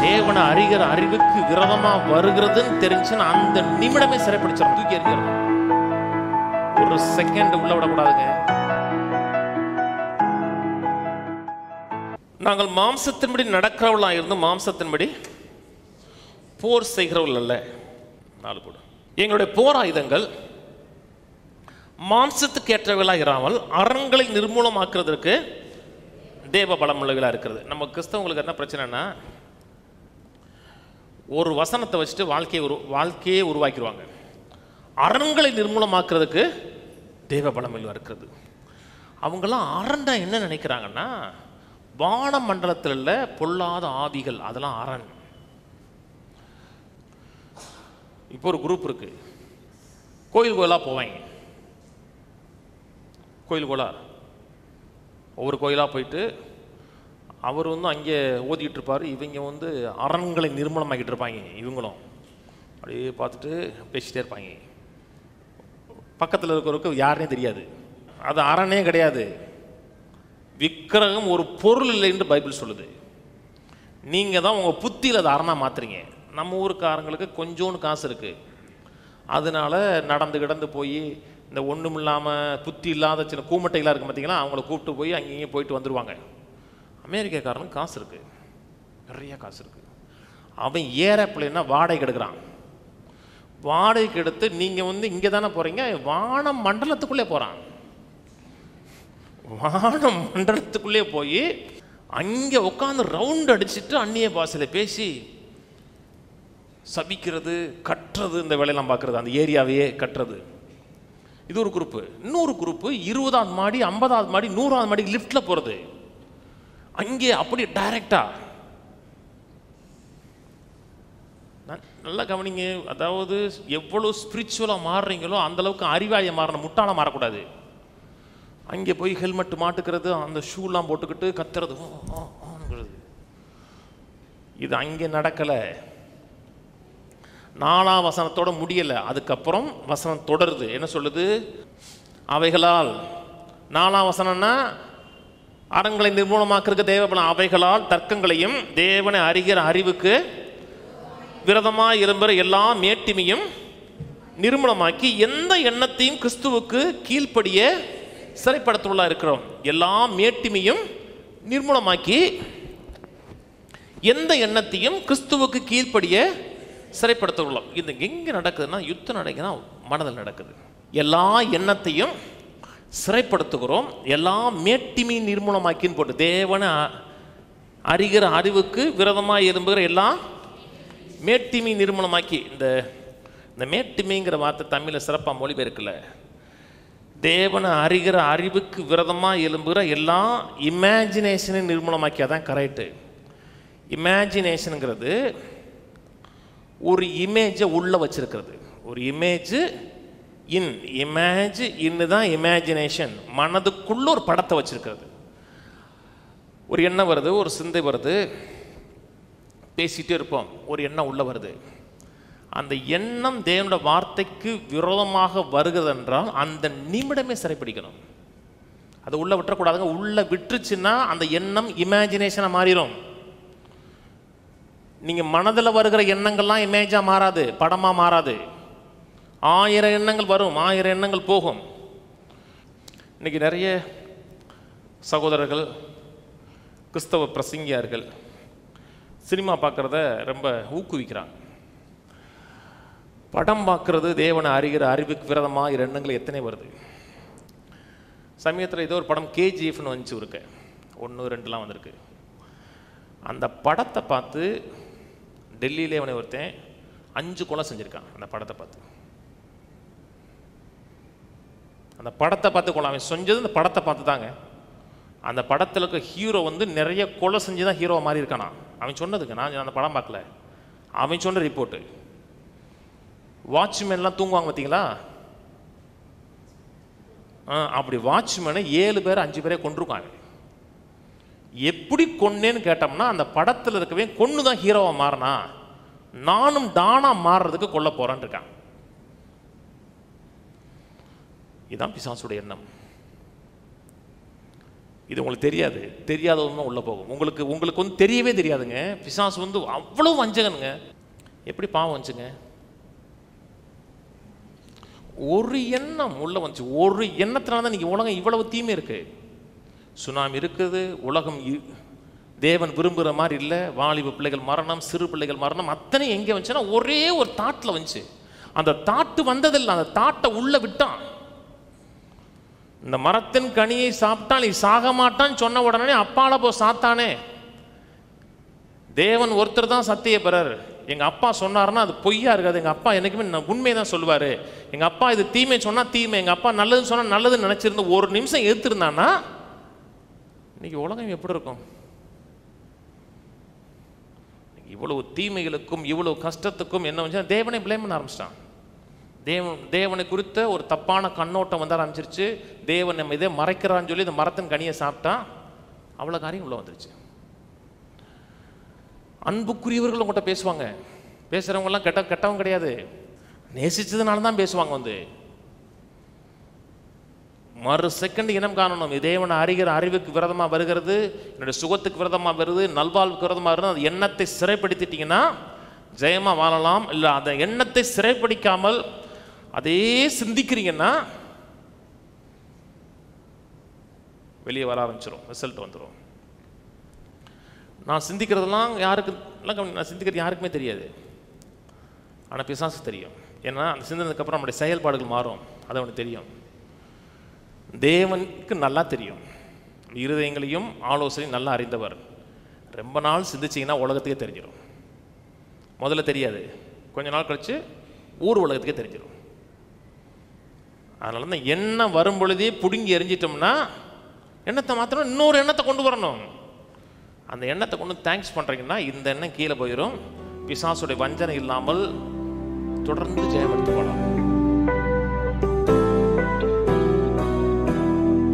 தேவனை அறிகிற அறிவுக்கு விரோதமா வருகிறதுன்னு தெரிஞ்சுன்னா அந்த நிமிடமே சிறைப்பிடிச்சிடும், தூக்கி எறிஞ்சிடும். ஒரு செகண்ட் உள்ள விடக்கூடாதுங்க. நாங்கள் மாம்சத்தின்படி நடக்கிறவளா இருந்து மாம்சத்தின்படி போர் செய்கிறவள் அல்ல. 4 போடு. எங்களுடைய போர் ஆயுதங்கள் மாம்சத்துக்கு ஏற்றவர்களாக இராமல் அரண்களை நிர்மூலமாக்குறதுக்கு தேவ பலம் உள்ளவர்களாக இருக்கிறது. நம்ம கிறிஸ்தவங்களுக்கு என்ன பிரச்சனைனா, ஒரு வசனத்தை வச்சுட்டு வாழ்க்கையே உருவாக்கிடுவாங்க. அரண்களை நிர்மூலமாக்குறதுக்கு தேவ பலம் இருக்கிறது. அவங்கெல்லாம் அரண்டா என்ன நினைக்கிறாங்கன்னா, வான மண்டலத்தில் உள்ள பொல்லாத ஆவிகள், அதெல்லாம் அரண். இப்போ ஒரு குரூப் இருக்கு, கோயில் கோயிலாக போவாங்க. கோயில் கோயிலா ஒவ்வொரு கோயிலாக போயிட்டு அவர் அங்கே ஓதிக்கிட்டு இருப்பார். இவங்க அரண்களை நிர்மூலமாக்கிட்டு இருப்பாங்க. இவங்களும் அப்படியே பார்த்துட்டு பேசிகிட்டே இருப்பாங்க. பக்கத்தில் இருக்கிறவருக்கு யாருனே தெரியாது. அது அரணே கிடையாது, விக்கிரகம் ஒரு பொருள் இல்லைன்னு பைபிள் சொல்லுது. நீங்கள் தான் உங்கள் புத்தியில் அதை அரணாக மாற்றுறீங்க. நம்ம ஊருக்காரங்களுக்கு கொஞ்சோன்னு காசு இருக்குது, அதனால நடந்து கிடந்து போய் இந்த ஒன்றும் இல்லாமல் புத்தி இல்லாத சின்ன கூமட்டைகளாக இருக்குது பார்த்தீங்களா, அவங்கள கூப்பிட்டு போய் அங்கேயும் போயிட்டு வந்துடுவாங்க. அமெரிக்காக்காரனுக்கு காசு இருக்குது, நிறைய காசு இருக்குது. அவன் ஏரோப்ளேன்னா வாடகைக்கு எடுக்கிறான். வாடகைக்கு எடுத்து நீங்கள் இங்கே தானே போகிறீங்க, வான மண்டலத்துக்குள்ளே போகிறான். வான மண்டலத்துக்குள்ளே போய் அங்கே உட்காந்து ரவுண்ட் அடிச்சுட்டு அந்நிய பாஷையில் பேசி சபிக்கிறது, கட்டுறது, இந்த வேலையெல்லாம் பார்க்குறது, அந்த ஏரியாவையே கட்டுறது. இது ஒரு குரூப்பு. இன்னொரு குரூப்பு 20ஆவது மாடி, 50ஆவது மாடி, 100ஆவது மாடி லிஃப்டில் போகிறது. அங்கே அப்படி டைரக்டாக நல்லா கவனிங்க. அதாவது எவ்வளோ ஸ்பிரிச்சுவலாக மாறுறீங்களோ அந்தளவுக்கு அறிவாயை மாறணும், முட்டாளாக மாறக்கூடாது. அங்கே போய் ஹெல்மெட் மாட்டுக்கிறது, அந்த ஷூலாம் போட்டுக்கிட்டு கத்துறது. இது அங்கே நடக்கலை. 4ஆம் வசனத்தோட முடியலை, அதுக்கப்புறம் வசனம் தொடருது. என்ன சொல்லுது? அவைகளால். 4ஆம் வசனம்னா அரண்களை நிர்மூலமாக்குறதுக்கு தேவபலம். அவைகளால் தர்க்கங்களையும் தேவனை அறிகிற அறிவுக்கு விரதமாக இரும்புற எல்லா மேட்டிமையும் நிர்மூலமாக்கி எந்த எண்ணத்தையும் கிறிஸ்துவுக்கு கீழ்ப்படிய சிறைப்படுத்துள்ளா இருக்கிறோம். எல்லா மேட்டிமையும் நிர்மூலமாக்கி எந்த எண்ணத்தையும் கிறிஸ்துவுக்கு கீழ்ப்படிய சிறைப்படுத்துள்ளோம். இது எங்கே நடக்குதுன்னா, யுத்தம் நடக்குதுன்னா மனதில் நடக்குது. எல்லா எண்ணத்தையும் சிறைப்படுத்துகிறோம், எல்லா மேட்டிமை நிர்மூலமாக்கின்னு போட்டு தேவனை அறிகிற அறிவுக்கு விரதமாக இரும்புகிற எல்லா மேட்டிமை நிர்மூலமாக்கி. இந்த மேட்டிமைங்கிற வார்த்தை தமிழில் சிறப்பாக மொழிபெயர்க்கல. தேவனை அறிகிற அறிவுக்கு விரதமாக எழும்புகிற எல்லா இமேஜினேஷனை நிர்மூலமாக்கி, அதான் கரெக்டு. இமேஜினேஷனுங்கிறது ஒரு இமேஜை உள்ளே வச்சிருக்கிறது. ஒரு இமேஜ் இன்னு தான் இமேஜினேஷன். மனதுக்குள்ள ஒரு படத்தை வச்சிருக்கிறது. ஒரு எண்ணம் வருது, ஒரு சிந்தை வருது, பேசிகிட்டே இருப்போம், ஒரு எண்ணம் உள்ளே வருது. அந்த எண்ணம் தேவனோட வார்த்தைக்கு விரோதமாக வருகிறது என்றால் அந்த நிமிடமே சிறைப்பிடிக்கணும். அதை உள்ளே விட்டுறக்கூடாதுங்க. உள்ளே விட்டுருச்சுன்னா அந்த எண்ணம் இமேஜினேஷனாக மாறிடும். நீங்கள் மனதில் வருகிற எண்ணங்கள்லாம் இமேஜாக மாறாது, படமாக மாறாது. 1000 எண்ணங்கள் வரும், 1000 எண்ணங்கள் போகும். இன்றைக்கி நிறைய சகோதரர்கள், கிறிஸ்தவ பிரசங்கியார்கள் சினிமா பார்க்குறத ரொம்ப ஊக்குவிக்கிறாங்க. படம் பார்க்குறது தேவனை அறிகிற அறிவுக்கு விரதமாக எண்ணங்கள் எத்தனை வருது. சமயத்தில் ஏதோ ஒரு படம் கேஜிஎஃப்னு வந்துச்சு, இருக்கு 1, 2லாம் வந்திருக்கு. அந்த படத்தை பார்த்து டெல்லியிலே அவனை ஒருத்தன் 5 கொலை செஞ்சுருக்கான். அந்த படத்தை பார்த்து கொலை அவன் செஞ்சது அந்த படத்தை பார்த்து தாங்க. அந்த படத்தில் இருக்க ஹீரோ நிறைய கொலை செஞ்சு தான் ஹீரோவை மாறி இருக்கானா. அவன் சொன்னதுக்கு, நான் அந்த படம் பார்க்கல, அவன் சொன்ன ரிப்போர்ட்டு. வாட்ச்மேன்லாம் தூங்குவாங்க பார்த்தீங்களா, அப்படி வாட்ச்மேனை 7 பேர் 5 பேரே கொண்டிருக்காங்க. எப்படி கொன்னேன்னு கேட்டோம்னா, அந்த படத்தில் இருக்கவே கொன்று தான் ஹீரோவாக மாறினா, நானும் டானா மாறுறதுக்கு கொல்ல போறான்னு இருக்கான். இதுதான் பிசாசுடைய எண்ணம். இது உங்களுக்கு தெரியாது, தெரியாத ஒன்று உள்ளே போகும். உங்களுக்கு வந்து தெரியவே தெரியாதுங்க. பிசாசு வந்து அவ்வளோ வஞ்சகனுங்க. எப்படி பாவம் வந்துச்சுங்க? ஒரு எண்ணம் உள்ள வந்துச்சு. ஒரு எண்ணத்தினால தான் இன்னைக்கு உலகம் இவ்வளவு தீமை இருக்கு. சுனாமி இருக்குது, உலகம் தேவன் விரும்புகிற மாதிரி இல்லை. வாலிப பிள்ளைகள் மரணம், சிறு பிள்ளைகள் மரணம், அத்தனை எங்கே வந்துச்சுன்னா ஒரே ஒரு தாட்டில் வந்துச்சு. அந்த தாட்டு வந்ததில்லை, அந்த தாட்டை உள்ள விட்டான். இந்த மரத்தின் கனியை சாப்பிட்டா நீ சாக மாட்டான்னு சொன்ன உடனே அப்பால போ சாத்தானே. தேவன் ஒருத்தர் தான் சத்திய பெறர். எங்கள் அப்பா சொன்னார்னா அது பொய்யா இருக்காது. எங்கள் அப்பா என்றைக்குமே உண்மையை தான் சொல்லுவார். எங்கள் அப்பா இது தீமை சொன்னால் தீமை, எங்கள் அப்பா நல்லதுன்னு சொன்னால் நல்லதுன்னு நினச்சிருந்து ஒரு நிமிஷம் எதிர்த்திருந்தான்னா இன்னைக்கு உலகம் எப்படி இருக்கும்? இவ்வளவு தீமைகளுக்கும் இவ்வளவு கஷ்டத்துக்கும் என்ன வந்து தேவனை பிளேம் பண்ண ஆரம்பிச்சிட்டான். தேவனை குறித்த ஒரு தப்பான கண்ணோட்டம் வந்து ஆரம்பிச்சிருச்சு. தேவன் நம்ம இதே மறைக்கிறான்னு சொல்லி இந்த மரத்தின் கனியை சாப்பிட்டா அவ்வளோ காரியம் உள்ள வந்துருச்சு. அன்புக்குரியவர்கள் உங்கள்கிட்ட பேசுவாங்க. பேசுகிறவங்கலாம் கெட்டவங்க கிடையாது, நேசிச்சதுனால தான் பேசுவாங்க. வந்து மறு செகண்ட் இனம் காணணும். தேவனை அறிகிற அறிவுக்கு விரதமாக வருகிறது, என்னுடைய சுகத்துக்கு விரதமாக வருது, நல்வாழ்வுக்கு விரதமாக வருது. அந்த எண்ணத்தை சிறைப்படுத்திட்டீங்கன்னா ஜெயமாக வாழலாம். இல்லை அந்த எண்ணத்தை சிறைப்பிடிக்காமல் அதே சிந்திக்கிறீங்கன்னா வெளியே வர ஆரம்பிச்சிடும், ரிசல்ட் வந்துடும். நான் சிந்திக்கிறதெல்லாம் நான் சிந்திக்கிறது யாருக்குமே தெரியாது, ஆனால் பிசாசு தெரியும். ஏன்னா அந்த சிந்தனதுக்கப்புறம் நம்முடைய செயல்பாடுகள் மாறும், அது அவனுக்கு தெரியும். தேவனுக்கு நல்லா தெரியும், இருதயங்களையும் ஆலோசனையும் நல்லா அறிந்தவர். ரொம்ப நாள் சிந்திச்சிங்கன்னா உலகத்துக்கே தெரிஞ்சிடும். முதல்ல தெரியாது, கொஞ்ச நாள் கழிச்சு ஊர் உலகத்துக்கே தெரிஞ்சிடும். அதனால தான் எண்ணம் வரும் பொழுதே பிடுங்கி எரிஞ்சிட்டோம்னா எண்ணத்தை மாத்திரம் இன்னொரு எண்ணத்தை கொண்டு வரணும். அந்த எண்ணத்தை கொண்டு தேங்க்ஸ் பண்ணுறீங்கன்னா இந்த எண்ணம் கீழே போயிடும். பிசாசுடைய வஞ்சனை இல்லாமல் தொடர்ந்து ஜெயம் எடுத்து போகலாம்.